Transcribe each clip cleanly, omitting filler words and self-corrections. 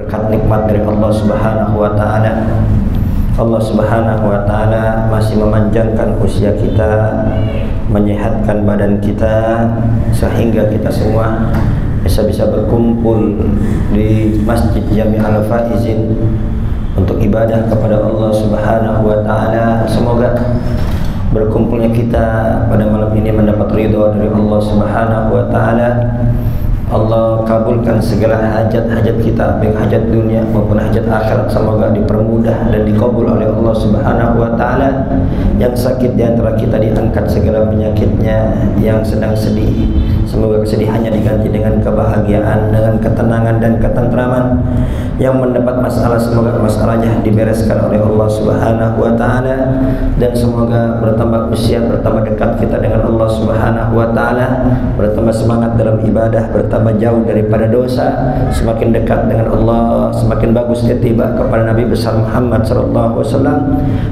Berkat nikmat dari Allah Subhanahu wa taala, Allah Subhanahu wa taala masih memanjangkan usia kita, menyehatkan badan kita sehingga kita semua bisa berkumpul di Masjid Jami' Al-Faizin untuk ibadah kepada Allah Subhanahu wa taala. Semoga berkumpulnya kita pada malam ini mendapat ridha dari Allah Subhanahu wa taala. Allah kabulkan segala hajat-hajat kita, baik hajat dunia maupun hajat akhirat. Semoga dipermudah dan dikabul oleh Allah Subhanahu wa taala. Yang sakit di antara kita diangkat segala penyakitnya, yang sedang sedih semoga kesedihannya diganti dengan kebahagiaan, dengan ketenangan dan ketentraman. Yang mendapat masalah semoga masalahnya dibereskan oleh Allah Subhanahu wa taala, dan semoga bertambah usia, bertambah dekat kita dengan Allah Subhanahu wa taala, bertambah semangat dalam ibadah, bertambah jauh daripada dosa, semakin dekat dengan Allah, semakin bagus ittiba kepada Nabi besar Muhammad sallallahu alaihi wasallam.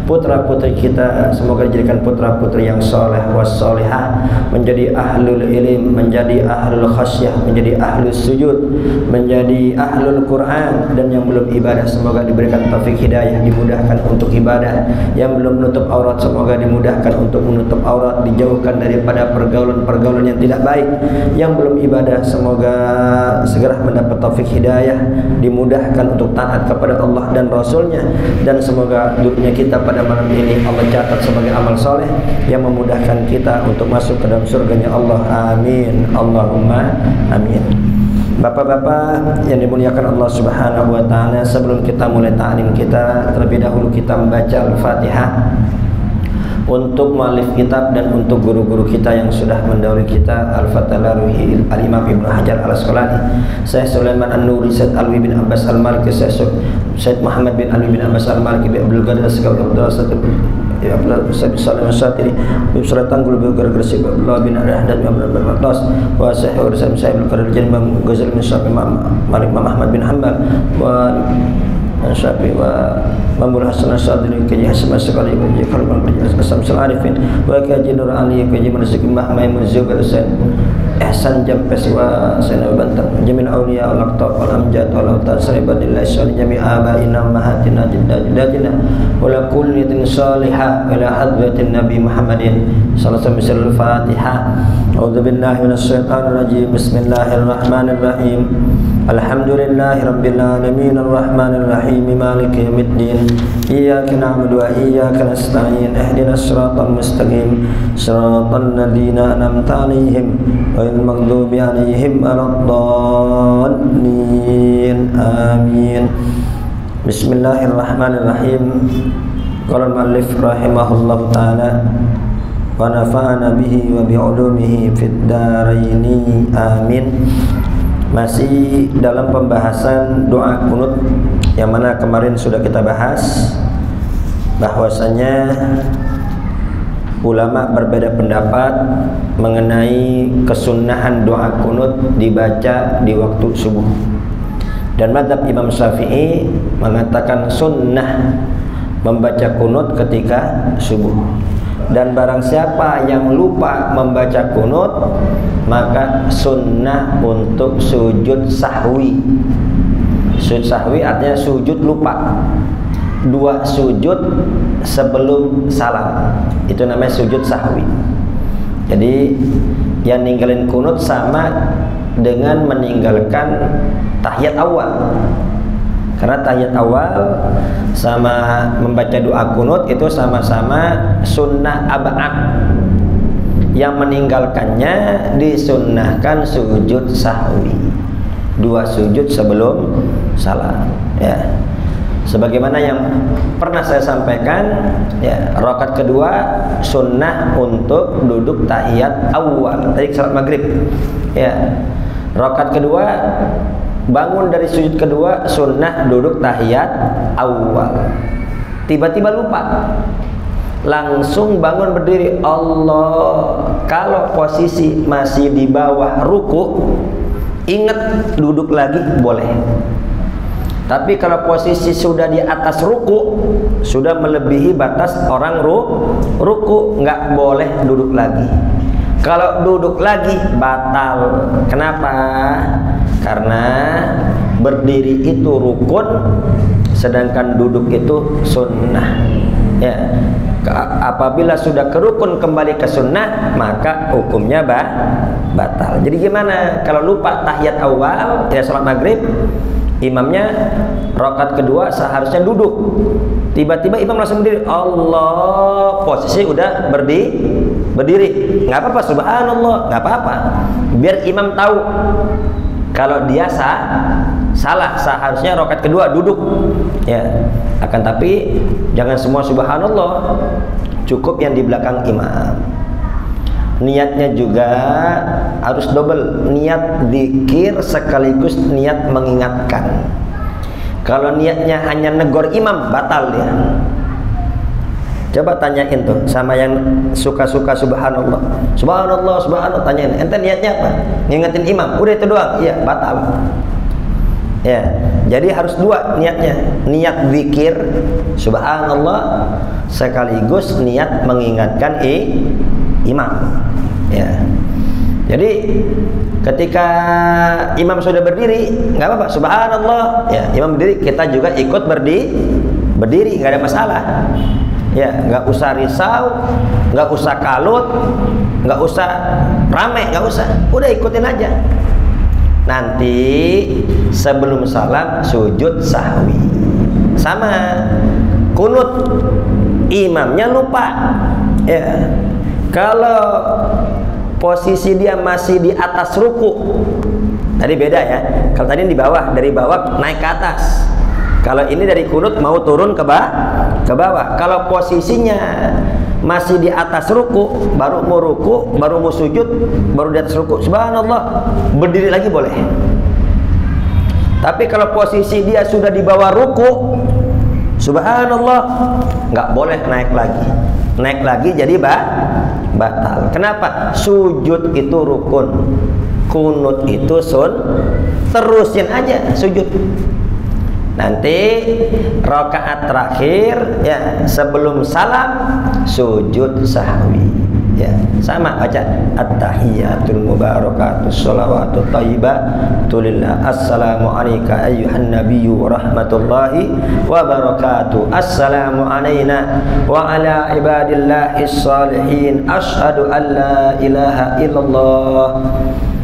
Putra-putri kita semoga dijadikan putra-putri yang saleh was-salihah, menjadi ahlul ilm, menjadi ahlul khasyah, menjadi ahlul sujud, menjadi ahlul Quran. Dan yang belum ibadah semoga diberikan taufik hidayah, dimudahkan untuk ibadah. Yang belum menutup aurat semoga dimudahkan untuk menutup aurat, dijauhkan daripada pergaulan-pergaulan yang tidak baik. Yang belum ibadah semoga segera mendapat taufik hidayah, dimudahkan untuk taat kepada Allah dan Rasulnya. Dan semoga hidupnya kita pada malam ini Allah catat sebagai amal soleh yang memudahkan kita untuk masuk ke dalam surganya Allah. Amin, Allahumma amin. Bapak-bapak yang dimuliakan Allah Subhanahu wa taala, sebelum kita mulai ta'lim kita, terlebih dahulu kita membaca Al-Fatihah untuk muallif kitab dan untuk guru-guru kita yang sudah mendahului kita. Al-Fatihah Ruhi Al-Imam Ibnu Hajar Al-Asqalani, Syekh Sulaiman An-Nuri, Syekh Alwi bin Abbas Al-Maliki, Syekh Muhammad bin Ali bin Abbas Al-Maliki, Abdul Qadir As-Sagawi, Abdul Asad ya Abdullah bin Salim As-Satiri, bin Suratan Qulubi Gargasi, Abdullah bin Al-Haddad bin Abdul Batas, wa Syekh Ursam Syekh Al-Qadir Imam Ghazali bin Syafi'i, Malik Ahmad bin Hanbal, wa Syafi'i, wa Mamul Hasan As-Sadri, Kaji Hasan As-Sakali, Kaji Khalban, Kaji Asam Al-Arifin, wa Kaji Nur Ali, Kaji Manasik Mahmai Muzzubar Husain Ihsan Jampes, wa Sayyidina Bantar, Jamil Awliya Al-Aqtab Al-Amjad Al-Awtar Saribadillah Syali Jami' Abaina Mahatina Jiddatina wala kulli tin salihah ila hadratin Nabi Muhammadin sallallahu alaihi wasallam. Al-Fatihah. A'udzu billahi minasyaitonir rajim. Bismillahirrahmanirrahim. Alhamdulillahi rabbil alamin arrahmanir rahim maliki yaumiddin. Iyyaka na'budu wa iyyaka nasta'in. Ihdinas siratal mustaqim. Siratal ladzina an'amta 'alaihim ghairil maghdubi 'alaihim waladdallin. Amin. Bismillahirrahmanirrahim. Qala al-muallif rahimahullahu ta'ala wa nafa'ana bihi wa bi'ulumihi fid dharaini. Amin. Masih dalam pembahasan doa kunut yang mana kemarin sudah kita bahas bahwasanya ulama berbeda pendapat mengenai kesunnahan doa kunut dibaca di waktu subuh. Dan mazhab Imam Syafi'i mengatakan sunnah membaca kunut ketika subuh. Dan barang siapa yang lupa membaca kunut, maka sunnah untuk sujud sahwi. Sujud sahwi artinya sujud lupa, 2 sujud sebelum salam, itu namanya sujud sahwi. Jadi yang ninggalin kunut sama dengan meninggalkan tahiyat awal. Karena tahiyat awal sama membaca doa kunut itu sama-sama sunnah ab'ad. Yang meninggalkannya disunnahkan sujud sahwi, 2 sujud sebelum salam ya. Sebagaimana yang pernah saya sampaikan ya, rakaat kedua sunnah untuk duduk tahiyat awal tadi salat maghrib ya. Rakaat kedua bangun dari sujud kedua sunnah duduk tahiyat awal. Tiba-tiba lupa, langsung bangun berdiri Allah. Kalau posisi masih di bawah ruku, ingat duduk lagi boleh. Tapi kalau posisi sudah di atas ruku, sudah melebihi batas orang ruku, nggak boleh duduk lagi. Kalau duduk lagi batal. Kenapa? Karena berdiri itu rukun, sedangkan duduk itu sunnah. Ya, apabila sudah ke rukun kembali ke sunnah, maka hukumnya batal. Jadi gimana kalau lupa tahiyat awal ya salat maghrib, imamnya rakaat kedua seharusnya duduk, tiba-tiba imam langsung berdiri, Allah, posisi udah berdiri, nggak apa-apa, subhanallah, nggak apa-apa, biar imam tahu kalau dia salah, seharusnya rakaat kedua duduk, ya. Akan tapi jangan semua subhanallah, cukup yang di belakang imam. Niatnya juga harus double, niat zikir sekaligus niat mengingatkan. Kalau niatnya hanya negor imam, batal dia. Coba tanyain tuh sama yang suka-suka subhanallah, subhanallah, subhanallah, tanyain, ente niatnya apa? Ngingetin imam, udah itu doang, iya, batal. Ya, jadi harus dua niatnya, niat zikir subhanallah sekaligus niat mengingatkan imam. Ya, jadi ketika imam sudah berdiri, nggak apa-apa, subhanallah, ya, imam berdiri, kita juga ikut berdiri, nggak ada masalah. Ya, nggak usah risau, nggak usah kalut, nggak usah rame, nggak usah, udah ikutin aja. Nanti sebelum salam sujud sahwi, sama kunut, imamnya lupa. Ya, kalau posisi dia masih di atas ruku, tadi beda ya. Kalau tadi di bawah, dari bawah naik ke atas. Kalau ini dari kunut mau turun ke bawah. Kalau posisinya masih di atas ruku, baru mau ruku, baru mau sujud, baru di atas ruku, subhanallah, berdiri lagi boleh. Tapi kalau posisi dia sudah di bawah ruku, subhanallah, nggak boleh naik lagi. Naik lagi jadi batal. Kenapa? Sujud itu rukun, kunut itu terusin aja sujud. Nanti rakaat terakhir ya sebelum salam sujud sahwi, ya sama baca at-tahiyatul mubarakatus shalawatut thayyibatu lillah, assalamu alayka ayyuhan nabiyyu wa rahmatullahi wa barakatuh, assalamu alayna wa ala ibadillahis salihin, asyhadu an la ilaha illallah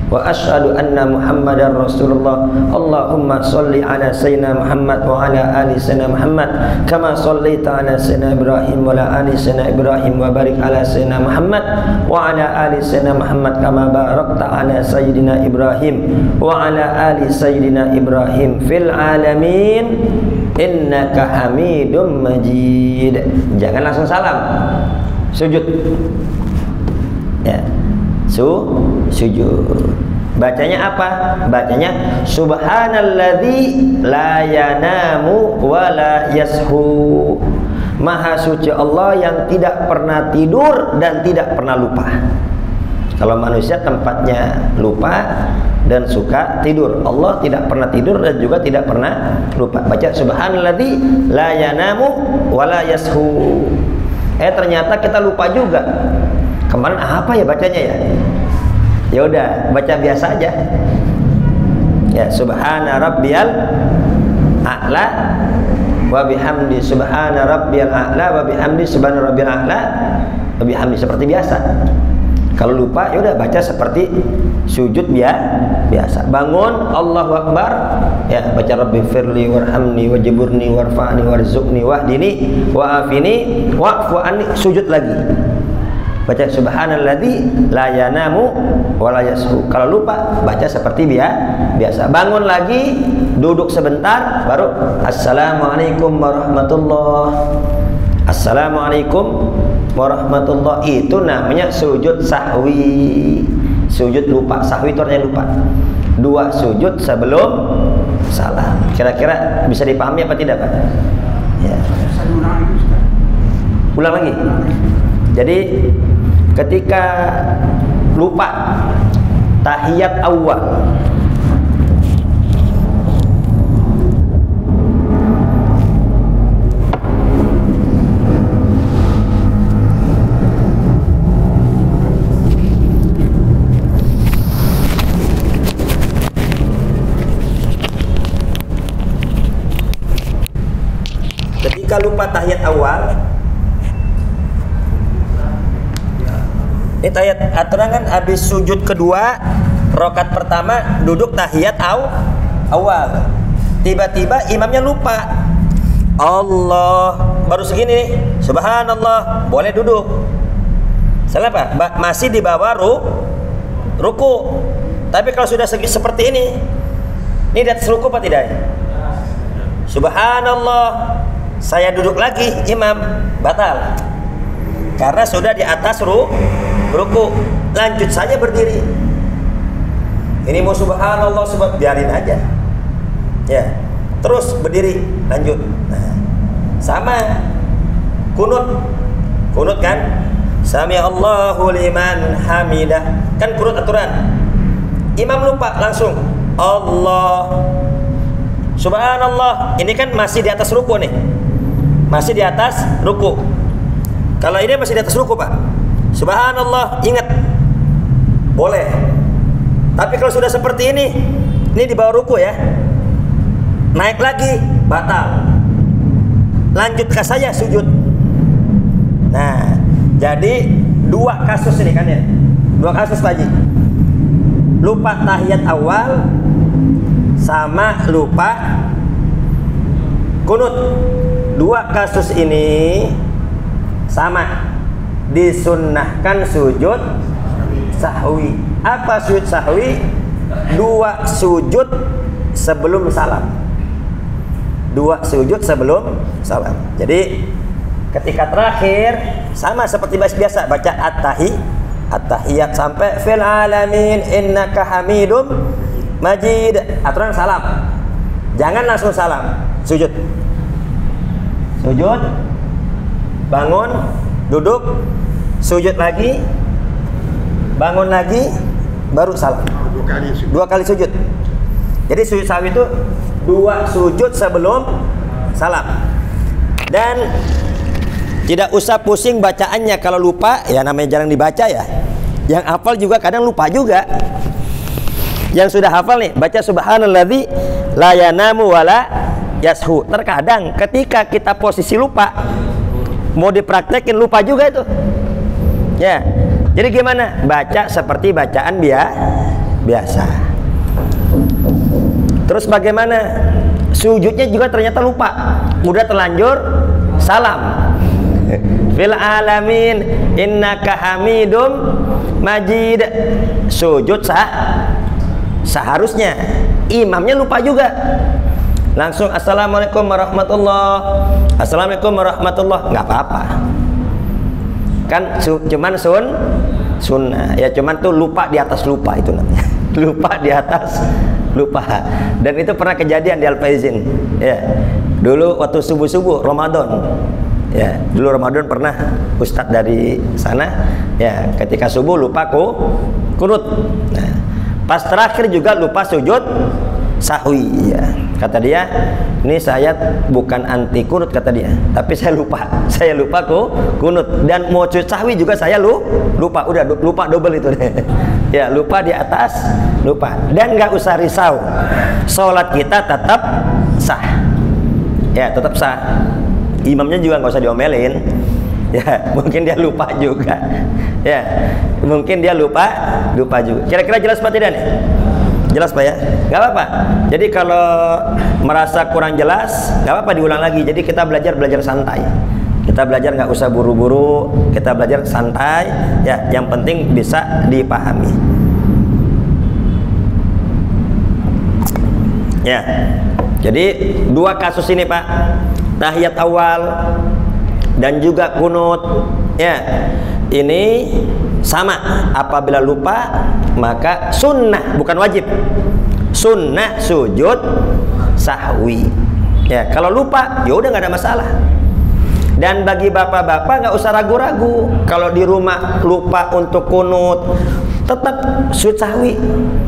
wa asyhadu anna Muhammadar Rasulullah. Allahumma sholli ala sayyidina Muhammad wa ala ali sayyidina Muhammad kama shallaita ala sayyidina Ibrahim wa ala ali sayyidina Ibrahim wa barik ala sayyidina Muhammad wa ala ali sayyidina Muhammad kama barakta ala sayyidina Ibrahim wa ala ali sayyidina Ibrahim fil alamin innaka Hamidum Majid. Jangan langsung salam, sujud. Ya, sujud. Bacanya apa? Bacanya subhanalladzi la yanamu wa la yashu. Maha suci Allah yang tidak pernah tidur dan tidak pernah lupa. Kalau manusia tempatnya lupa dan suka tidur, Allah tidak pernah tidur dan juga tidak pernah lupa. Baca subhanalladzi la yanamu wa la yashu. Ternyata kita lupa juga. Kemarin apa ya bacanya ya? Ya udah, baca biasa aja. Ya, subhana rabbiyal a'la wa bihamdi, subhana rabbiyal a'la wa bihamdi, subhana rabbiyal a'la wa bihamdi, seperti biasa. Kalau lupa ya udah baca seperti sujud biasa. Bangun Allahu Akbar, ya baca rabbighfirli warhamni wajburni warfa'ni warzuqni wahdini wa'afini wa'fu anni, sujud lagi. Baca subhanalladzi la yanamu wa la yashu. Kalau lupa baca seperti biasa. Bangun lagi, duduk sebentar, baru assalamualaikum warahmatullahi, assalamualaikum warahmatullahi. Itu namanya sujud sahwi. Sujud lupa, sahwi itu artinya lupa. Dua sujud sebelum salam. Kira-kira bisa dipahami apa tidak, Pak? Ya. Ulang lagi. Jadi ketika lupa tahiyat awal, ketika lupa tahiyat awal, ini tahiyat aturan kan habis sujud kedua, rakaat pertama duduk tahiyat awal. Tiba-tiba imamnya lupa. Allah baru segini nih, subhanallah, boleh duduk. Salah apa? Masih di bawah ruku. Tapi kalau sudah seperti ini di atas ruku apa tidak? Subhanallah, saya duduk lagi, imam batal. Karena sudah di atas ruku, lanjut saja berdiri. Ini mau subhanallah, biarin aja. Ya, terus berdiri, lanjut. Nah, sama kunut kan? Sami Allahu liman hamidah. Kan kunut aturan. Imam lupa langsung Allah, subhanallah. Ini kan masih di atas ruku nih. Masih di atas ruku. Kalau ini masih di atas ruku, Pak. Subhanallah, ingat. Boleh. Tapi kalau sudah seperti ini di bawah ruku ya. Naik lagi, batal. Lanjutkan saja sujud. Nah, jadi dua kasus ini kan ya. Dua kasus Pak Haji. Lupa tahiyat awal sama lupa kunut. Dua kasus ini sama. Disunnahkan sujud sahwi. Apa sujud sahwi? Dua sujud sebelum salam. Dua sujud sebelum salam. Jadi ketika terakhir sama seperti biasa baca at-tahiyat sampai fil alamin innaka hamidum majid. Aturan salam. Jangan langsung salam. Sujud. Bangun, duduk, sujud lagi, bangun lagi, baru salam. Dua kali sujud. Jadi sujud sahwi itu dua sujud sebelum salam. Dan tidak usah pusing bacaannya. Kalau lupa ya namanya jarang dibaca ya. Yang hafal juga kadang lupa juga. Yang sudah hafal nih baca subhanalladzi la yanamu wala yashu. Terkadang ketika kita posisi lupa mau dipraktekin lupa juga itu. Ya. Jadi gimana? Baca seperti bacaan biasa. Terus bagaimana? Sujudnya juga ternyata lupa. Udah terlanjur salam. Fil alamin innaka hamidum majid. Sujud seharusnya. Imamnya lupa juga. Langsung assalamualaikum warahmatullah. Assalamualaikum warahmatullah. Nggak apa-apa. Kan cuman sunnah. Ya cuman tuh lupa di atas lupa itu namanya. Lupa di atas lupa. Dan itu pernah kejadian di Al-Faizin. Ya. Dulu waktu subuh-subuh Ramadan. Ya, dulu Ramadan pernah ustadz dari sana ya ketika subuh lupa kunut. Nah, pas terakhir juga lupa sujud sahwi ya. Kata dia, ini saya bukan anti kunut kata dia, tapi saya lupa kunut dan mau sujud sahwi juga saya lupa. Udah lupa double itu deh. Ya, lupa di atas lupa. Dan nggak usah risau, sholat kita tetap sah. Ya, tetap sah. Imamnya juga nggak usah diomelin. Ya, mungkin dia lupa juga. Ya, mungkin dia lupa juga. Kira-kira jelas Pak tidak nih? Jelas Pak ya? Nggak apa-apa. Jadi kalau merasa kurang jelas, nggak apa-apa diulang lagi. Jadi kita belajar santai. Kita belajar nggak usah buru-buru. Kita belajar santai. Ya, yang penting bisa dipahami. Ya, jadi dua kasus ini Pak. Tahiyat awal dan juga kunut ya ini sama. Apabila lupa maka sunnah bukan wajib, sunnah sujud sahwi ya. Kalau lupa ya udah nggak ada masalah. Dan bagi bapak-bapak nggak usah ragu-ragu kalau di rumah lupa untuk kunut, tetap sujud sahwi.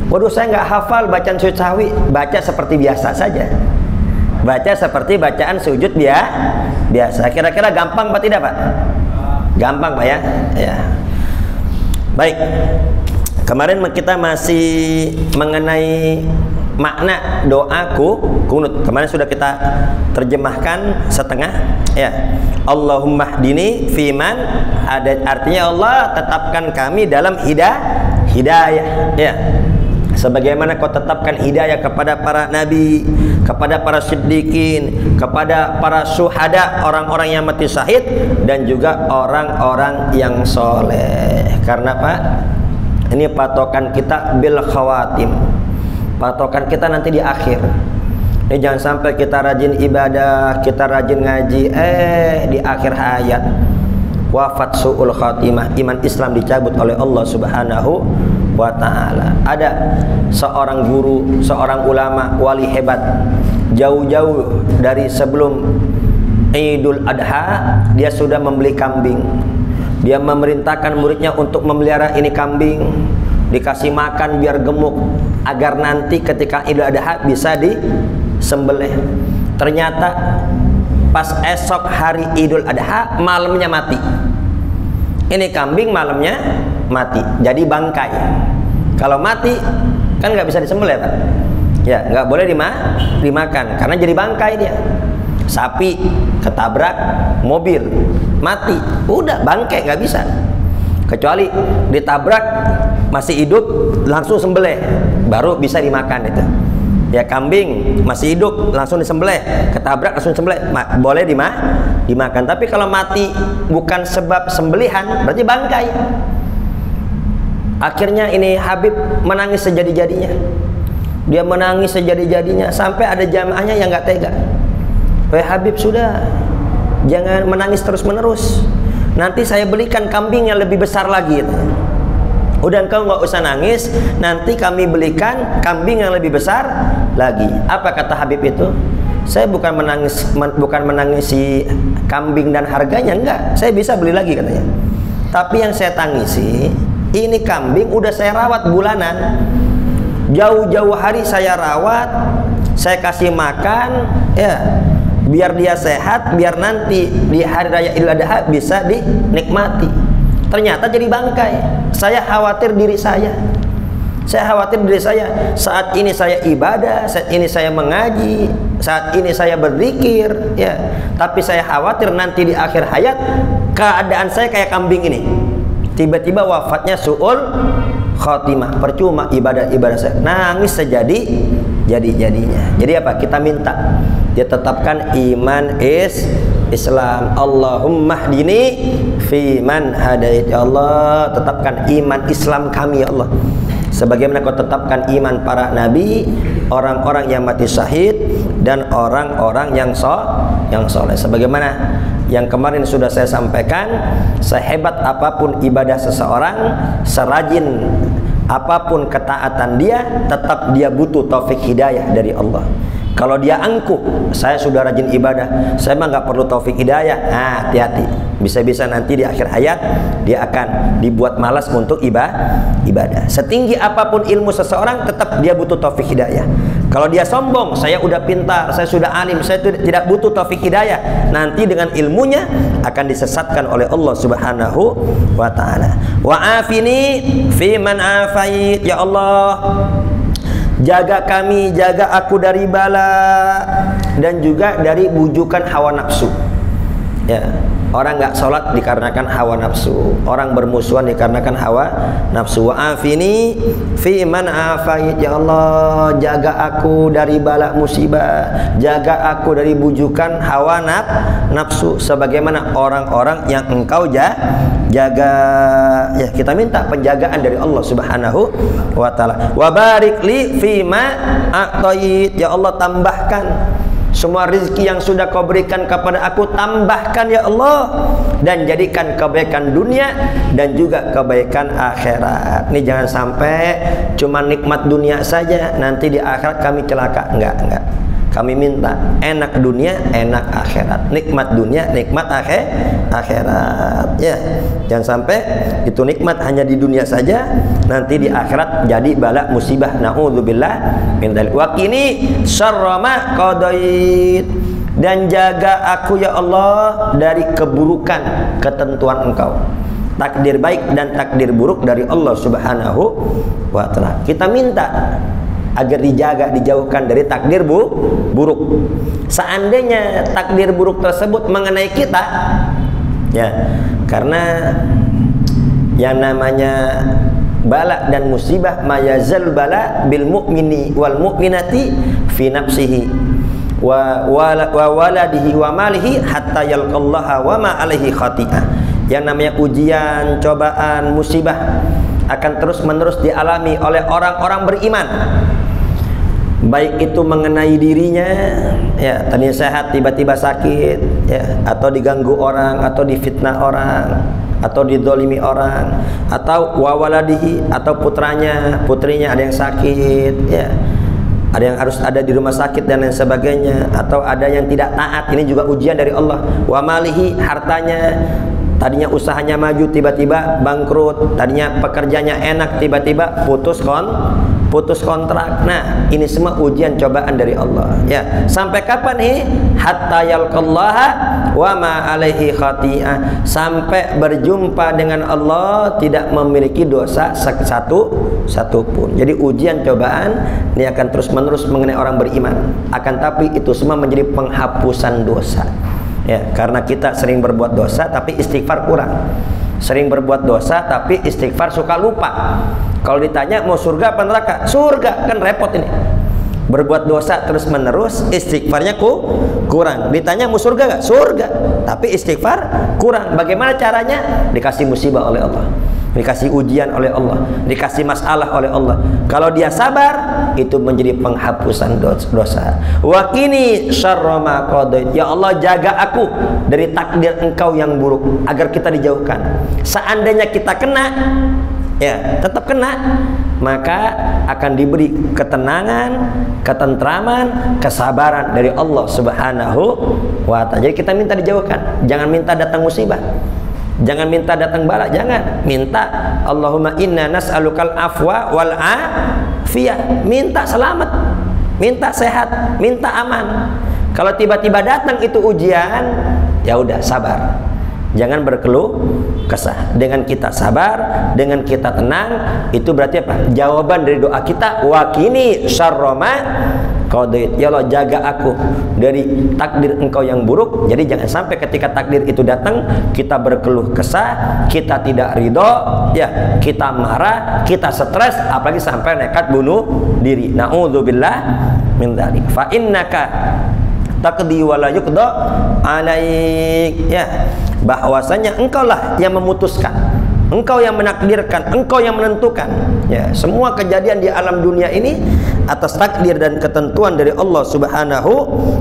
Waduh saya nggak hafal bacaan sujud sahwi, baca seperti biasa saja. Baca seperti bacaan sujud biasa. Kira-kira gampang Pak tidak Pak? Gampang Pak ya? Ya. Baik. Kemarin kita masih mengenai makna doaku kunut. Kemarin sudah kita terjemahkan setengah ya. Allahumma hdini fiman ada, artinya Allah tetapkan kami dalam hidayah ya. Sebagaimana kau tetapkan hidayah kepada para nabi, kepada para siddiqin, kepada para syuhada, orang-orang yang mati syahid, dan juga orang-orang yang soleh. Karena apa? Ini patokan kita bil khawatim. Patokan kita nanti di akhir. Ini jangan sampai kita rajin ibadah, kita rajin ngaji, di akhir hayat wafat su'ul khatimah, iman Islam dicabut oleh Allah Subhanahu wa ta'ala. Ada seorang guru, seorang ulama, wali hebat, jauh-jauh dari sebelum Idul Adha dia sudah membeli kambing. Dia memerintahkan muridnya untuk memelihara ini kambing, dikasih makan biar gemuk, agar nanti ketika Idul Adha bisa disembelih. Ternyata pas esok hari Idul Adha malamnya mati. Ini kambing malamnya mati, jadi bangkai. Kalau mati kan nggak bisa disembelih Pak. Ya nggak boleh dimakan karena jadi bangkai dia. Sapi ketabrak mobil mati, udah bangkai, nggak bisa. Kecuali ditabrak masih hidup langsung sembelih baru bisa dimakan itu. Ya kambing masih hidup langsung disembelih, ketabrak langsung disembelih, boleh dimakan. Tapi kalau mati bukan sebab sembelihan berarti bangkai. Akhirnya ini Habib menangis sejadi-jadinya. Dia menangis sejadi-jadinya sampai ada jamaahnya yang nggak tega. Habib sudah, jangan menangis terus-menerus. Nanti saya belikan kambing yang lebih besar lagi. Udah engkau nggak usah nangis, nanti kami belikan kambing yang lebih besar lagi. Apa kata Habib itu? Saya bukan menangisi kambing dan harganya, enggak. Saya bisa beli lagi katanya. Tapi yang saya tangisi, ini kambing udah saya rawat bulanan. Jauh-jauh hari saya rawat, saya kasih makan, ya, biar dia sehat, biar nanti di hari raya Idul Adha bisa dinikmati. Ternyata jadi bangkai. Saya khawatir diri saya. Saya khawatir diri saya. Saat ini saya ibadah, saat ini saya mengaji, saat ini saya berzikir, ya. Tapi saya khawatir nanti di akhir hayat keadaan saya kayak kambing ini. Tiba-tiba wafatnya su'ul khatimah. Percuma ibadah-ibadah saya. Nangis sejadi-jadinya. Jadi apa? Kita minta dia tetapkan iman Islam. Allahumma hdini fi man hadait. Ya Allah, tetapkan iman Islam kami ya Allah. Sebagaimana kau tetapkan iman para nabi, orang-orang yang mati syahid, dan orang-orang yang soleh. Sebagaimana yang kemarin sudah saya sampaikan, sehebat apapun ibadah seseorang, serajin apapun ketaatan dia, tetap dia butuh taufik hidayah dari Allah. Kalau dia angkuh, saya sudah rajin ibadah, saya mah nggak perlu taufik hidayah. Nah, hati-hati. Bisa-bisa nanti di akhir hayat dia akan dibuat malas untuk ibadah. Setinggi apapun ilmu seseorang, tetap dia butuh taufik hidayah. Kalau dia sombong, saya udah pintar, saya sudah alim, saya tidak butuh taufik hidayah, nanti dengan ilmunya akan disesatkan oleh Allah Subhanahu wa ta'ala. Wa afini fi man afait. Ya Allah, jaga kami, jaga aku dari bala dan juga dari bujukan hawa nafsu. Ya, orang nggak sholat dikarenakan hawa nafsu, orang bermusuhan dikarenakan hawa nafsu. Wa afini fi man afait. Ya Allah, jaga aku dari bala musibah, jaga aku dari bujukan hawa nafsu, sebagaimana orang-orang yang engkau jaga. Ya, kita minta penjagaan dari Allah Subhanahu wa ta'ala. Wa barik li fima a'tait. Ya Allah, tambahkan semua rezeki yang sudah kau berikan kepada aku, tambahkan ya Allah, dan jadikan kebaikan dunia dan juga kebaikan akhirat. Ini jangan sampai cuma nikmat dunia saja, nanti di akhirat kami celaka. Enggak. Kami minta enak dunia, enak akhirat. Nikmat dunia, nikmat akhirat. Ya, jangan sampai itu nikmat hanya di dunia saja, nanti di akhirat jadi bala musibah. Na'udzubillah min dzalik. Wa qini syarra ma qadait. Dan jaga aku ya Allah dari keburukan ketentuan Engkau. Takdir baik dan takdir buruk dari Allah Subhanahu wa ta'ala. Kita minta agar dijaga, dijauhkan dari takdir buruk. Seandainya takdir buruk tersebut mengenai kita, ya, karena yang namanya bala dan musibah mayazal bala bil mu'mini wal mu'minati fi nafsihi wa waladihi wa malihi hatta yalqallaha wa ma alaihi khati'ah. Yang namanya ujian, cobaan, musibah akan terus-menerus dialami oleh orang-orang beriman. Baik itu mengenai dirinya, ya, tadinya sehat tiba-tiba sakit, ya, atau diganggu orang, atau difitnah orang, atau didolimi orang, atau wawaladihi, atau putrinya ada yang sakit, ya, ada yang harus ada di rumah sakit dan lain sebagainya, atau ada yang tidak taat, ini juga ujian dari Allah. Wa malihi, hartanya, tadinya usahanya maju tiba-tiba bangkrut, tadinya pekerjaannya enak tiba-tiba putus kontrak. Nah, ini semua ujian cobaan dari Allah, ya. Sampai kapan nih? Hatta yalqallaha wa ma alaihi khati'ah, sampai berjumpa dengan Allah tidak memiliki dosa satu pun. Jadi ujian cobaan ini akan terus-menerus mengenai orang beriman. Akan tapi itu semua menjadi penghapusan dosa. Ya, karena kita sering berbuat dosa tapi istighfar kurang. Sering berbuat dosa tapi istighfar suka lupa. Kalau ditanya mau surga apa neraka? Surga, kan repot ini. Berbuat dosa terus menerus, istighfarnya kurang. Ditanya mau surga gak? Surga, tapi istighfar kurang. Bagaimana caranya? Dikasih musibah oleh Allah, dikasih ujian oleh Allah, dikasih masalah oleh Allah. Kalau dia sabar, itu menjadi penghapusan dosa. Wa qini syarra ma qadait, ya Allah jaga aku dari takdir Engkau yang buruk, agar kita dijauhkan. Seandainya kita kena, ya tetap kena, maka akan diberi ketenangan, ketentraman, kesabaran dari Allah Subhanahu wa ta'ala. Jadi kita minta dijauhkan, jangan minta datang musibah, jangan minta datang bala, jangan minta Allahumma inna nas'alukal afwa wal afiyah, minta selamat, minta sehat, minta aman. Kalau tiba-tiba datang itu ujian, ya udah sabar, jangan berkeluh kesah. Dengan kita sabar, dengan kita tenang, itu berarti apa? Jawaban dari doa kita, wa qini syarra ma qadait, ya Allah jaga aku dari takdir Engkau yang buruk. Jadi jangan sampai ketika takdir itu datang kita berkeluh kesah, kita tidak ridho, ya, kita marah, kita stres, apalagi sampai nekat bunuh diri. Na'udzubillah min dzalik. Fa innaka taqdi wa la yuqda alaik, ya, bahwasanya engkaulah yang memutuskan, engkau yang menakdirkan, engkau yang menentukan, ya, semua kejadian di alam dunia ini atas takdir dan ketentuan dari Allah Subhanahu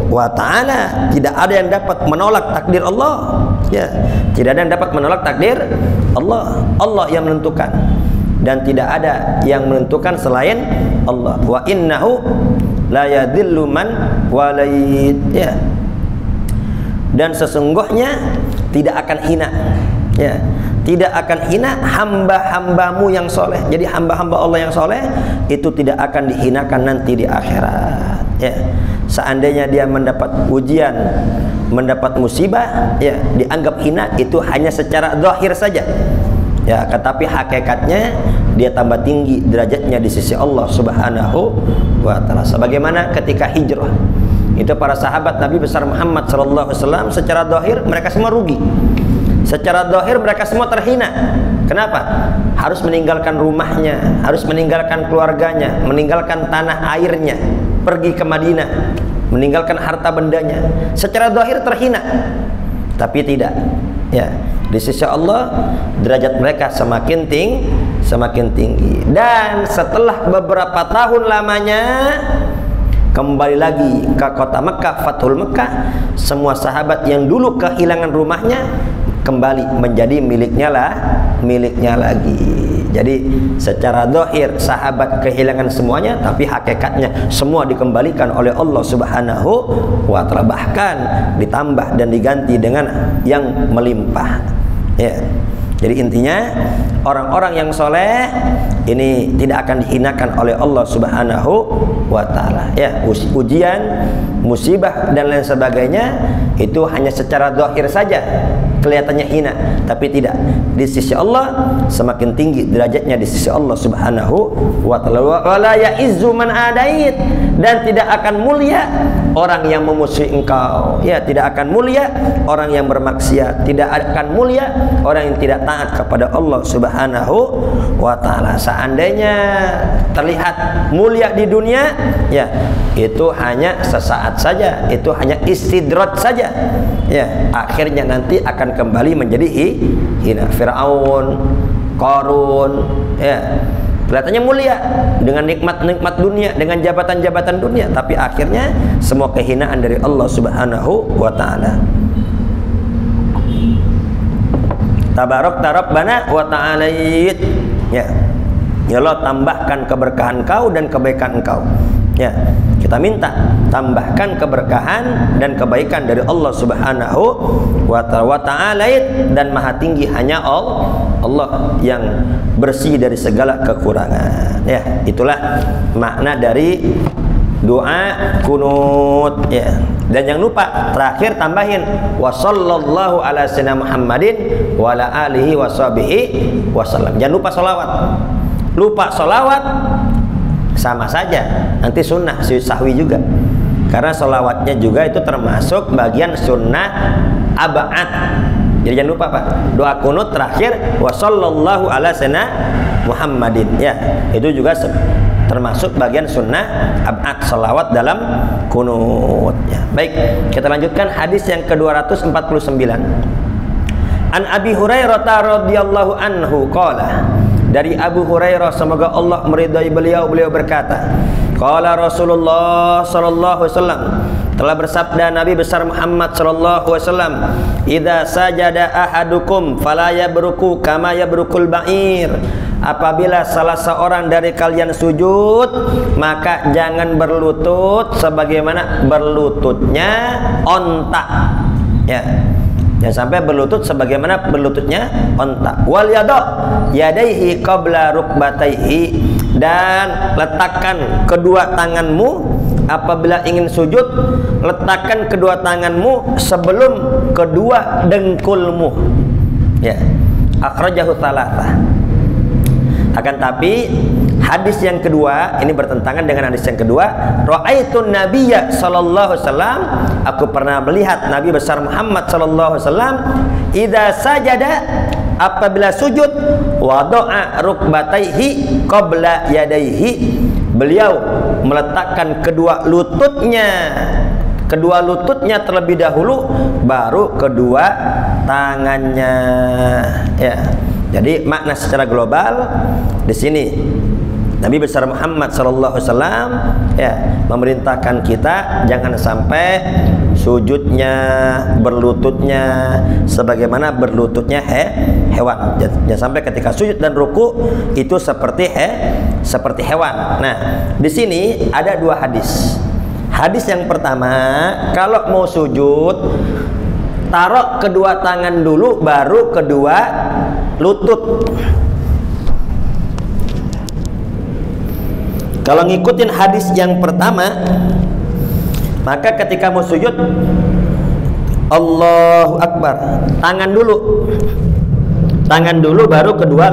wa ta'ala. Tidak ada yang dapat menolak takdir Allah, ya, tidak ada yang dapat menolak takdir Allah. Allah yang menentukan dan tidak ada yang menentukan selain Allah. Wa innahu la yadhillu man walait, ya, dan sesungguhnya tidak akan hina, ya, tidak akan hina hamba-hambamu yang soleh. Jadi hamba-hamba Allah yang soleh itu tidak akan dihinakan nanti di akhirat, ya. Seandainya dia mendapat ujian, mendapat musibah, ya, dianggap hina itu hanya secara zahir saja, ya, tetapi hakikatnya dia tambah tinggi derajatnya di sisi Allah Subhanahu wa ta'ala. Sebagaimana ketika hijrah, itu para sahabat Nabi besar Muhammad sallallahu alaihi wasallam secara zahir mereka semua rugi. Secara zahir mereka semua terhina. Kenapa? Harus meninggalkan rumahnya, harus meninggalkan keluarganya, meninggalkan tanah airnya, pergi ke Madinah, meninggalkan harta bendanya. Secara zahir terhina. Tapi tidak, ya, di sisi Allah derajat mereka semakin tinggi. Dan setelah beberapa tahun lamanya kembali lagi ke kota Mekah, Fathul Mekah, semua sahabat yang dulu kehilangan rumahnya kembali menjadi miliknya lagi. Jadi secara zahir sahabat kehilangan semuanya, tapi hakikatnya semua dikembalikan oleh Allah Subhanahu wa ta'ala, bahkan ditambah dan diganti dengan yang melimpah, ya. Jadi intinya orang-orang yang soleh ini tidak akan dihinakan oleh Allah Subhanahu wa ta'ala, ya. Ujian, musibah dan lain sebagainya itu hanya secara zahir saja kelihatannya hina, tapi tidak. Di sisi Allah semakin tinggi derajatnya di sisi Allah Subhanahu wa taala. Wala ya'izzu man adait, dan tidak akan mulia orang yang memusuhi engkau. Ya, tidak akan mulia orang yang bermaksiat, tidak akan mulia orang yang tidak taat kepada Allah Subhanahu wa taala. Seandainya terlihat mulia di dunia, ya itu hanya sesaat saja, itu hanya istidrat saja. Ya, akhirnya nanti akan kembali menjadi hina. Firaun, Qarun, ya kelihatannya mulia dengan nikmat-nikmat dunia, dengan jabatan-jabatan dunia, tapi akhirnya semua kehinaan dari Allah Subhanahu wa taala. Tabarakta Rabbana wa ta'alait. Ya. Ya Allah, tambahkan keberkahan Kau dan kebaikan Engkau. Ya, kita minta tambahkan keberkahan dan kebaikan dari Allah Subhanahu wa ta'ala, dan maha tinggi hanya Allah yang bersih dari segala kekurangan. Ya, itulah makna dari doa kunut. Ya, dan jangan lupa terakhir tambahin wa sallallahu ala sayyidina Muhammadin wa ala alihi washabihi wasallam. Jangan lupa sholawat. Lupa sholawat sama saja nanti sunnah sahwi juga, karena sholawatnya juga itu termasuk bagian sunnah ab'ad. Jadi jangan lupa Pak, doa kunut terakhir wa sallallahu ala sayyidina Muhammadin, ya itu juga termasuk bagian sunnah ab'ad, sholawat dalam kunut. Ya, baik, kita lanjutkan hadis yang ke-249. An Abi Hurairah radhiyallahu anhu qala, dari Abu Hurairah semoga Allah meridai beliau berkata, qala Rasulullah sallallahu alaihi wasallam, telah bersabda Nabi besar Muhammad sallallahu alaihi wasallam, idza sajada ahadukum fala yabruku kama yabrukul ba'ir. Apabila salah seorang dari kalian sujud, maka jangan berlutut sebagaimana berlututnya onta. Ya, jangan sampai berlutut sebagaimana berlututnya onta. Wal yadaihi qabla rukbataihi, dan letakkan kedua tanganmu apabila ingin sujud, letakkan kedua tanganmu sebelum kedua dengkulmu. Ya, akhrajahu tsalatsa. Akan tapi hadis yang kedua ini bertentangan dengan hadis yang kedua. Ra'aitun nabiyya sallallahu alaihi wasallam, aku pernah melihat Nabi besar Muhammad sallallahu alaihi wasallam, idza sajada, apabila sujud, wada'a rukbataihi qabla yadaihi, beliau meletakkan kedua lututnya terlebih dahulu, baru kedua tangannya. Ya, jadi makna secara global di sini Nabi besar Muhammad sallallahu alaihi wasallam ya memerintahkan kita jangan sampai sujudnya, berlututnya sebagaimana berlututnya hewan. Jangan sampai ketika sujud dan ruku itu seperti hewan. Nah, di sini ada dua hadis. Hadis yang pertama, kalau mau sujud taruh kedua tangan dulu baru kedua lutut. Kalau ngikutin hadis yang pertama, maka ketika mau sujud Allahu Akbar, tangan dulu baru kedua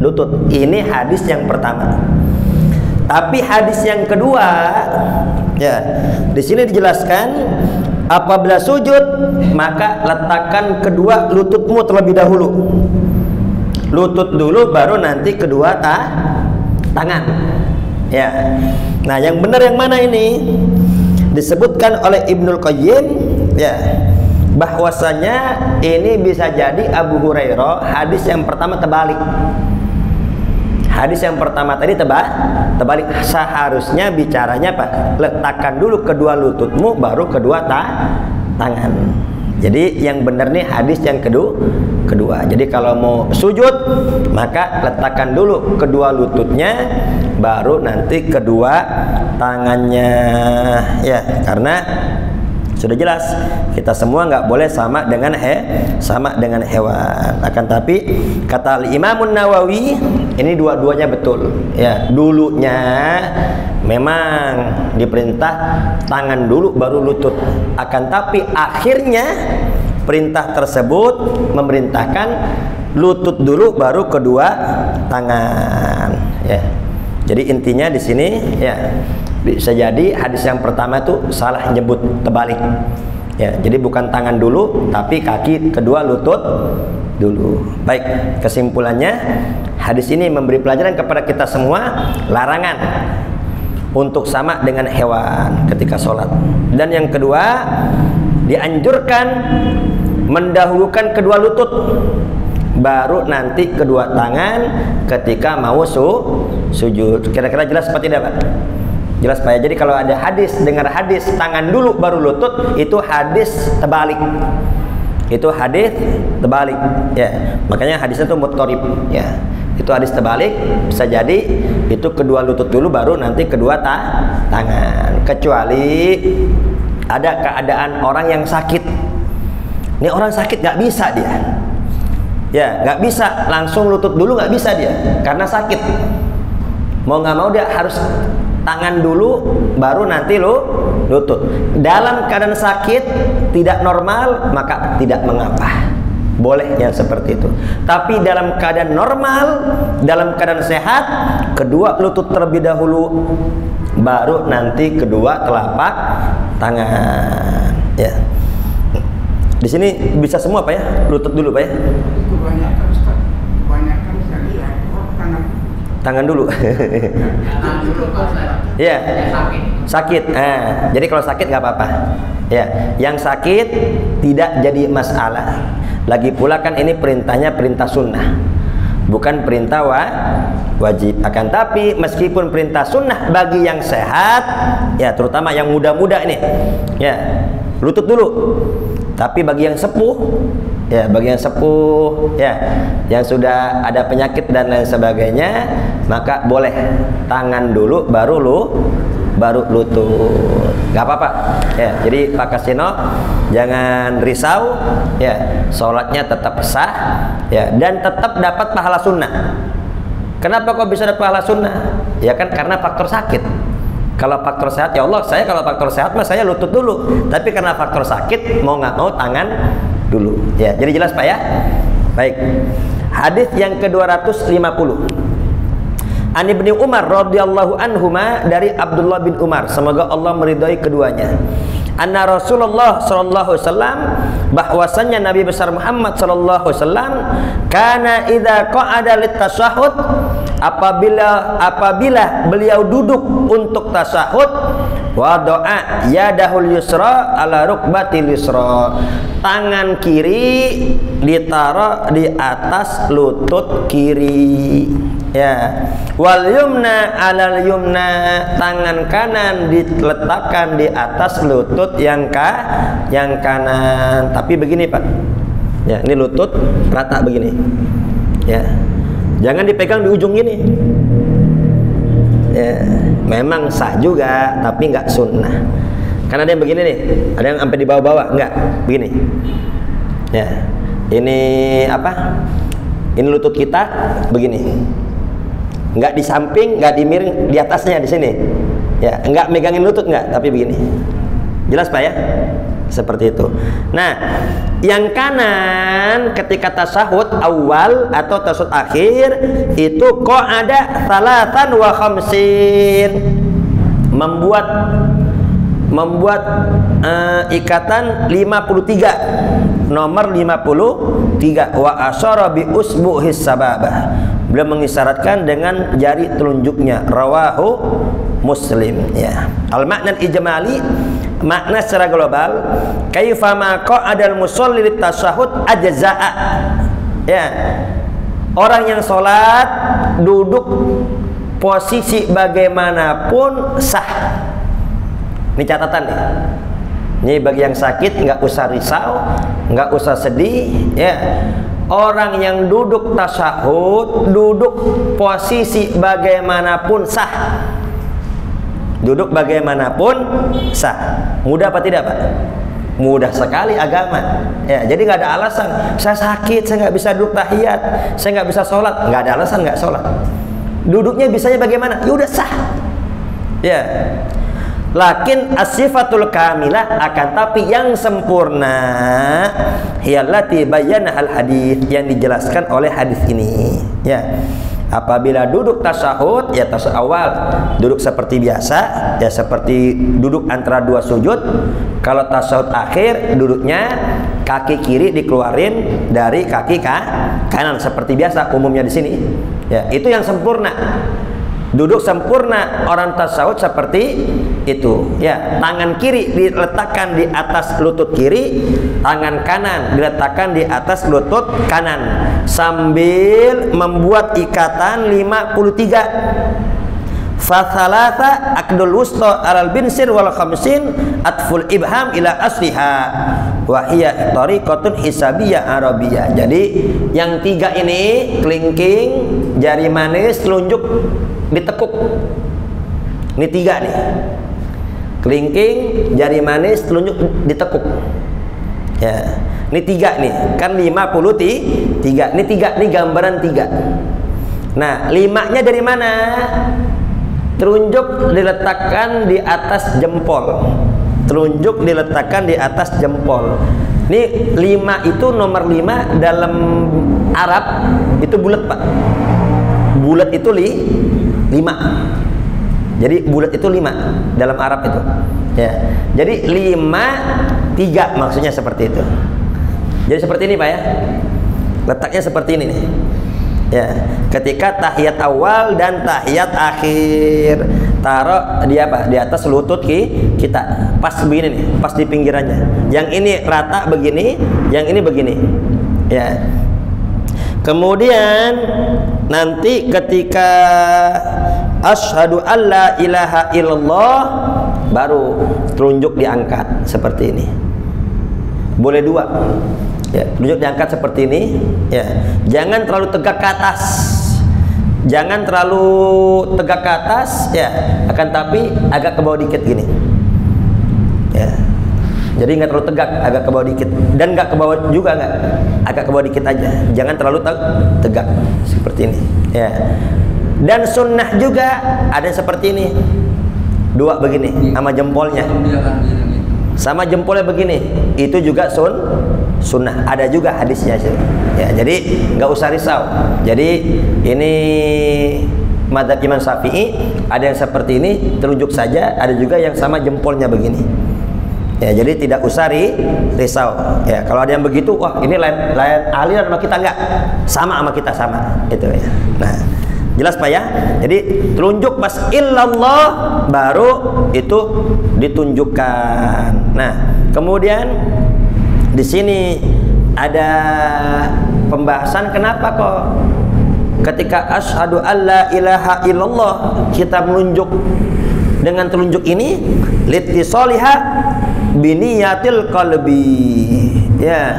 lutut. Ini hadis yang pertama. Tapi hadis yang kedua, ya, di sini dijelaskan apabila sujud maka letakkan kedua lututmu terlebih dahulu. Lutut dulu baru nanti kedua tangan. Ya. Nah, yang benar yang mana ini? Disebutkan oleh Ibnul Qayyim ya, bahwasanya ini bisa jadi Abu Hurairah hadis yang pertama terbalik. Hadis yang pertama tadi terbalik. Seharusnya bicaranya apa? Letakkan dulu kedua lututmu baru kedua tangan. Jadi yang benar nih hadis yang kedua. Jadi kalau mau sujud maka letakkan dulu kedua lututnya baru nanti kedua tangannya. Ya, karena sudah jelas kita semua nggak boleh sama dengan hewan. Akan tapi kata Imam Nawawi ini dua-duanya betul. Ya, dulunya memang diperintah tangan dulu baru lutut. Akan tapi akhirnya perintah tersebut memerintahkan lutut dulu baru kedua tangan. Ya. Jadi intinya di sini ya bisa jadi hadis yang pertama itu salah nyebut terbalik. Ya, jadi bukan tangan dulu tapi kaki kedua lutut dulu. Baik, kesimpulannya hadis ini memberi pelajaran kepada kita semua larangan untuk sama dengan hewan ketika sholat. Dan yang kedua, dianjurkan mendahulukan kedua lutut baru nanti kedua tangan ketika mau sujud. Kira-kira jelas seperti apa, Pak? Jelas Pak ya. Jadi kalau ada hadis, dengar hadis tangan dulu baru lutut, itu hadis terbalik. Itu hadis terbalik ya. Makanya hadisnya itu mutqarib ya. Itu hadis terbalik, bisa jadi itu kedua lutut dulu baru nanti kedua tangan. Kecuali ada keadaan orang yang sakit. Ini orang sakit nggak bisa dia. Ya, nggak bisa langsung lutut dulu, nggak bisa dia karena sakit. Mau nggak mau dia harus tangan dulu baru nanti lutut. Dalam keadaan sakit tidak normal maka tidak mengapa, boleh yang seperti itu. Tapi dalam keadaan normal, dalam keadaan sehat, kedua lutut terlebih dahulu baru nanti kedua telapak tangan ya. Di sini bisa semua Pak ya, lutut dulu Pak ya. Kebanyakan Ustaz, kebanyakan saya lihat tangan dulu. Ya, sakit. Jadi kalau sakit nggak apa-apa. Ya, yang sakit tidak jadi masalah. Lagi pula kan ini perintahnya perintah sunnah, bukan perintah wajib. Akan tapi meskipun perintah sunnah bagi yang sehat, ya terutama yang muda-muda ini, ya lutut dulu. Tapi bagi yang sepuh, ya bagi yang sepuh, ya yang sudah ada penyakit dan lain sebagainya, maka boleh tangan dulu baru lutut. Gak apa-apa. Ya, jadi Pak Kasino jangan risau, ya sholatnya tetap sah, ya dan tetap dapat pahala sunnah. Kenapa kok bisa dapat pahala sunnah? Ya kan karena faktor sakit. Kalau faktor sehat, ya Allah, saya kalau faktor sehat mah saya lutut dulu. Tapi karena faktor sakit, mau nggak mau tangan dulu. Ya, jadi jelas Pak ya. Baik. Hadis yang ke-250. An Ibnu Umar radhiyallahu anhuma, dari Abdullah bin Umar, semoga Allah meridhai keduanya. Anna Rasulullah sallallahu alaihi wasallam, bahwasannya Nabi besar Muhammad sallallahu alaihi wasallam, kana idza qa'ada lit-tasyahhud, apabila beliau duduk untuk tasyahud, wada'a yadahul yusra ala rukbatil yusra, tangan kiri ditaruh di atas lutut kiri, ya, wal yumna alal yumna, tangan kanan diletakkan di atas lutut yang kanan. Tapi begini Pak, ya ini lutut rata begini, ya. Jangan dipegang di ujung ini. Ya, memang sah juga, tapi nggak sunnah. Karena ada yang begini nih, ada yang sampai di bawah-bawah, nggak begini. Ya, ini apa? Ini lutut kita begini. Nggak di samping, nggak di miring, di atasnya di sini. Ya, nggak megangin lutut nggak, tapi begini. Jelas Pak ya? Seperti itu. Nah, yang kanan ketika tasyahud awal atau tasyahud akhir itu kok ada salatan wa khamsin, membuat ikatan 53, nomor 53, wa asyara bi usbuhis sababah, beliau mengisyaratkan dengan jari telunjuknya. Rawahu Muslim ya. Al makna ijmali, makna secara global, kaifama qa'adal musolli litasyahud ajza'a, ya, orang yang sholat duduk posisi bagaimanapun sah. Ini catatan nih. Ini bagi yang sakit nggak usah risau, nggak usah sedih, ya. Orang yang duduk tasyahud, duduk posisi bagaimanapun sah. Duduk bagaimanapun sah. Mudah apa tidak Pak? Mudah sekali agama. Ya, jadi nggak ada alasan. Saya sakit, saya nggak bisa duduk tahiyat, saya nggak bisa sholat. Nggak ada alasan nggak sholat. Duduknya bisanya bagaimana? Ya udah sah. Ya. Lakin as-sifatul kamilah, akan tapi yang sempurna hiyallati bayyana al-hadis, yang dijelaskan oleh hadis ini. Ya. Apabila duduk tasyahud, ya tasyahud awal duduk seperti biasa, ya seperti duduk antara dua sujud. Kalau tasyahud akhir, duduknya kaki kiri dikeluarin dari kaki kanan seperti biasa umumnya di sini. Ya, itu yang sempurna. Duduk sempurna orang tasyahud seperti itu. Ya, tangan kiri diletakkan di atas lutut kiri, tangan kanan diletakkan di atas lutut kanan sambil membuat ikatan 53. Fathalatha akdul wusta alal binsir wal khamsin atful ibham ila asliha wa hiya tariqatun hisabiyah arabiyah. Jadi yang 3 ini, kelingking, jari manis, telunjuk ditekuk. Ini 3 nih. Kelingking, jari manis, telunjuk ditekuk. Ya. Ini 3 nih. Kan 53. Ini 3, ini gambaran 3. Nah, 5-nya dari mana? Telunjuk diletakkan di atas jempol. Telunjuk diletakkan di atas jempol. Ini 5 itu, nomor 5 dalam Arab itu bulat, Pak. Bulat itu 5. Jadi bulat itu 5 dalam Arab itu. Ya. Jadi 5 3 maksudnya seperti itu. Jadi seperti ini, Pak, ya. Letaknya seperti ini nih. Ya, ketika tahiyat awal dan tahiyat akhir, taruh di apa? Di atas lutut kita. Pas begini nih, pas di pinggirannya. Yang ini rata begini, yang ini begini. Ya. Kemudian nanti ketika asyhadu alla ilaha illallah, baru telunjuk diangkat seperti ini. Boleh 2. Ya, telunjuk diangkat seperti ini. Ya, jangan terlalu tegak ke atas. Jangan terlalu tegak ke atas, ya. Akan tapi agak ke bawah dikit gini. Ya. Jadi nggak terlalu tegak, agak ke bawah dikit. Dan nggak ke bawah juga nggak, agak ke bawah dikit aja. Jangan terlalu tegak seperti ini. Ya. Dan sunnah juga ada yang seperti ini. 2 begini, sama jempolnya. Sama jempolnya begini. Itu juga sunnah. Ada juga hadisnya sih. Ya, jadi nggak usah risau. Jadi ini madzhab Imam Syafi'i, ada yang seperti ini telunjuk saja, ada juga yang sama jempolnya begini. Ya, jadi tidak usah risau. Ya, kalau ada yang begitu, wah ini lain aliran sama kita, enggak. Sama kita sama. Itu ya. Nah, jelas, Pak, ya. Jadi telunjuk pas illallah baru itu ditunjukkan. Nah, kemudian di sini ada pembahasan kenapa kok ketika asyhadu alla ilaha illallah kita menunjuk dengan telunjuk ini litisoliha biniyatil qalbi. Ya.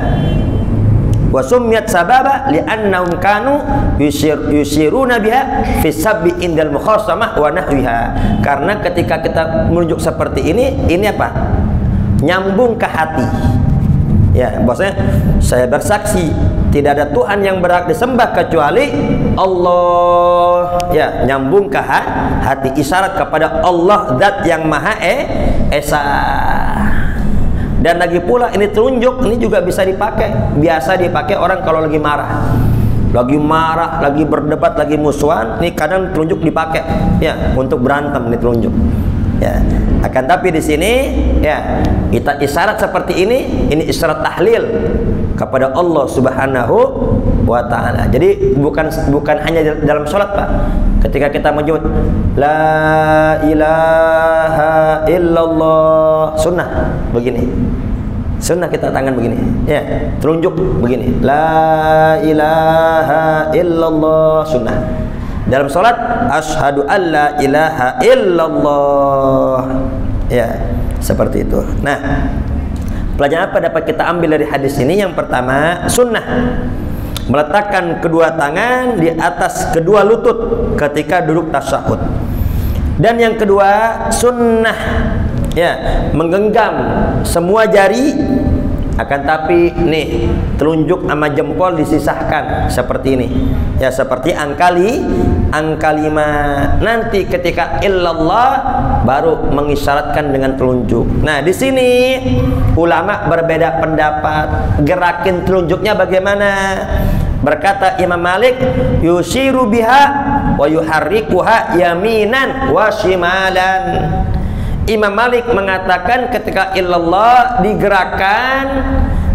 Wa summiyat sababa li'annahum kanu yusiruna biha fi sabbi indal mukhasamah wa nahwiha. Karena ketika kita menunjuk seperti ini apa? Nyambung ke hati. Ya, maksudnya saya bersaksi tidak ada Tuhan yang berhak disembah kecuali Allah. Ya, nyambung ke hati, isyarat kepada Allah zat yang Maha Esa. Dan lagi pula ini telunjuk ini juga bisa dipakai, biasa dipakai orang kalau lagi marah, lagi berdebat, lagi musuhan. Ini kadang telunjuk dipakai, ya, untuk berantem. Ini telunjuk. Ya, akan tapi di sini, ya, kita isyarat seperti ini isyarat tahlil kepada Allah Subhanahu wa Ta'ala. Jadi bukan hanya dalam sholat, Pak. Ketika kita menyebut la ilaha illallah, sunnah begini. Sunnah kita tangan begini. Ya, telunjuk begini. La ilaha illallah, sunnah. Dalam sholat asyhadu alla ilaha illallah. Ya, seperti itu. Nah, pelajaran apa dapat kita ambil dari hadis ini? Yang pertama, sunnah meletakkan kedua tangan di atas kedua lutut ketika duduk tasyahud. Dan yang kedua, sunnah, ya, menggenggam semua jari, akan tapi nih telunjuk sama jempol disisahkan seperti ini. Ya, seperti angka angka 5. Nanti ketika illallah baru mengisyaratkan dengan telunjuk. Nah, di sini ulama berbeda pendapat. Gerakin telunjuknya bagaimana? Berkata Imam Malik, yusiru biha wa yuharrikuha yaminan wa shimalan. Imam Malik mengatakan ketika illallah digerakkan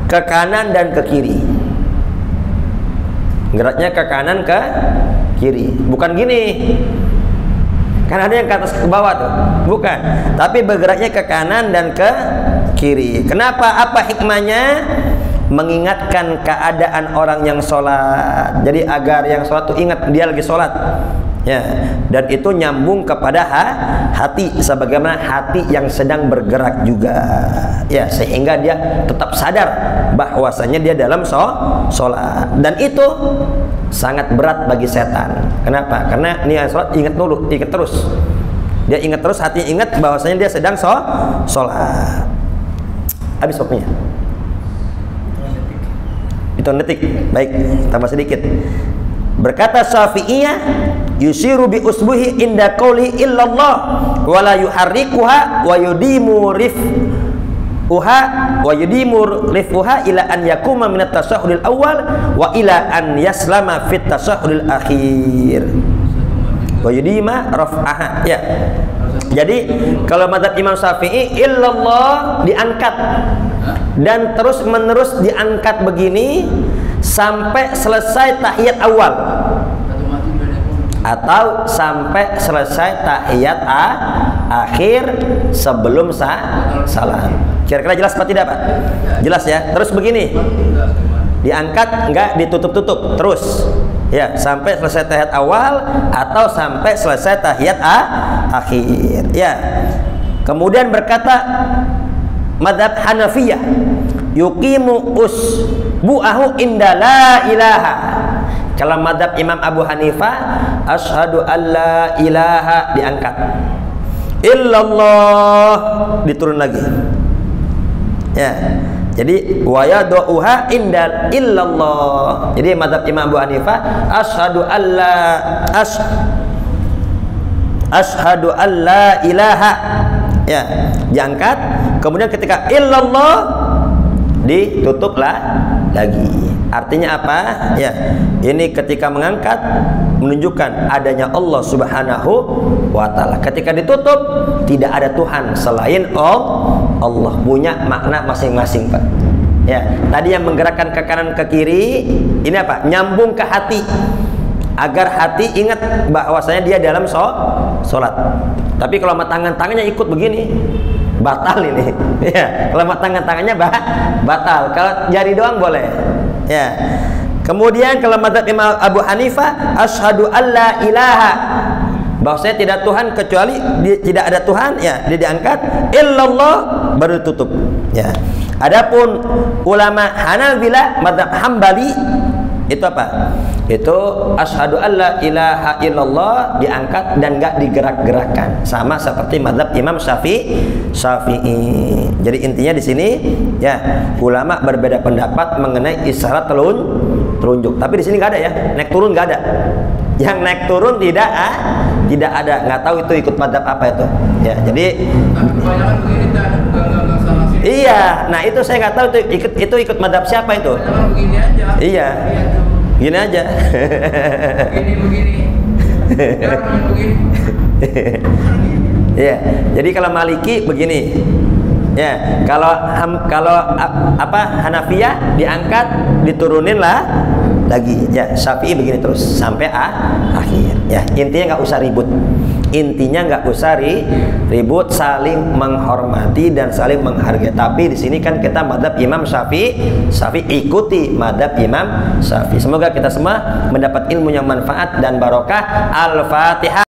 ke kanan dan ke kiri. Geraknya ke kanan ke kiri, bukan gini. Kan ada yang ke atas ke bawah tuh, bukan. Tapi bergeraknya ke kanan dan ke kiri. Kenapa? Apa hikmahnya? Mengingatkan keadaan orang yang sholat. Jadi agar yang sholat tuh ingat dia lagi sholat. Ya, dan itu nyambung kepada hati, sebagaimana hati yang sedang bergerak juga. Ya, sehingga dia tetap sadar bahwasanya dia dalam sholat. Dan itu sangat berat bagi setan. Kenapa? Karena niat sholat ingat dulu, ingat terus. Dia ingat terus, hati ingat bahwasanya dia sedang sholat. Habis waktunya. Itu detik. Baik, tambah sedikit. Berkata Syafi'iyah, yusiru bi usbuhi inda qawli illallah wa la yuharrikuha wa yudimu rif'uha wa yudimu rif'uha ila an yakuma min at-tashahhudil awal wa ila an yaslama fit tashahhudil akhir wa yudima raf'aha. Ya. Jadi kalau mazhab Imam Syafi'i illallah diangkat dan terus menerus diangkat begini sampai selesai tahiyat awal atau sampai selesai tahiyat akhir sebelum salam. Kira-kira jelas apa tidak, Pak? Jelas ya. Terus begini, diangkat enggak ditutup-tutup terus ya sampai selesai tahiyat awal atau sampai selesai tahiyat akhir ya. Kemudian berkata mazhab Hanafiyah, yuqimu usbu'ahu inda la ilaha. Kalau mazhab Imam Abu Hanifah, asyhadu alla ilaha diangkat, illallah diturun lagi ya. Jadi wa yaduha inda illallah. Jadi mazhab Imam Abu Hanifah, asyhadu alla ilaha ya, diangkat. Kemudian ketika illallah ditutuplah lagi. Artinya apa? Ya, ini ketika mengangkat menunjukkan adanya Allah Subhanahu wa ta'ala. Ketika ditutup tidak ada Tuhan selain Allah. Punya makna masing-masing, Pak. Ya, tadi yang menggerakkan ke kanan ke kiri, ini apa? Nyambung ke hati. Agar hati ingat bahwasanya dia dalam sholat. Tapi kalau tangannya ikut begini, batal ini. Ya, kalau tangannya batal. Kalau jari doang boleh. Ya. Kemudian kalau mazhab Imam Abu Hanifah, asyhadu alla ilaha, bahwasanya tidak Tuhan kecuali tidak ada Tuhan ya, dia diangkat, illallah baru ditutup. Ya. Adapun ulama Hanabilah, mazhab Hambali itu apa? Itu asyhadu alla ilaha illallah diangkat dan enggak digerak-gerakkan, sama seperti mazhab Imam Syafi'i. Jadi intinya di sini ya, ulama berbeda pendapat mengenai isyarat telunjuk. Tapi di sini nggak ada ya, naik turun nggak ada. Yang naik turun tidak ada, nggak tahu itu ikut mazhab apa itu. Ya, jadi iya, nah itu saya nggak tahu itu ikut mazhab siapa itu. Begini aja. Iya. Gini aja. Begini. Ya, jadi kalau Maliki begini. Ya, kalau Hanafiyah diangkat, diturunin lah lagi. Ya, Syafi'i begini terus sampai akhir. Ya, intinya nggak usah ribut. Intinya nggak usah ribut, saling menghormati dan saling menghargai. Tapi di sini kan kita mazhab Imam Syafi'i, ikuti mazhab Imam Syafi'i. Semoga kita semua mendapat ilmu yang manfaat dan barokah. Al-Fatihah.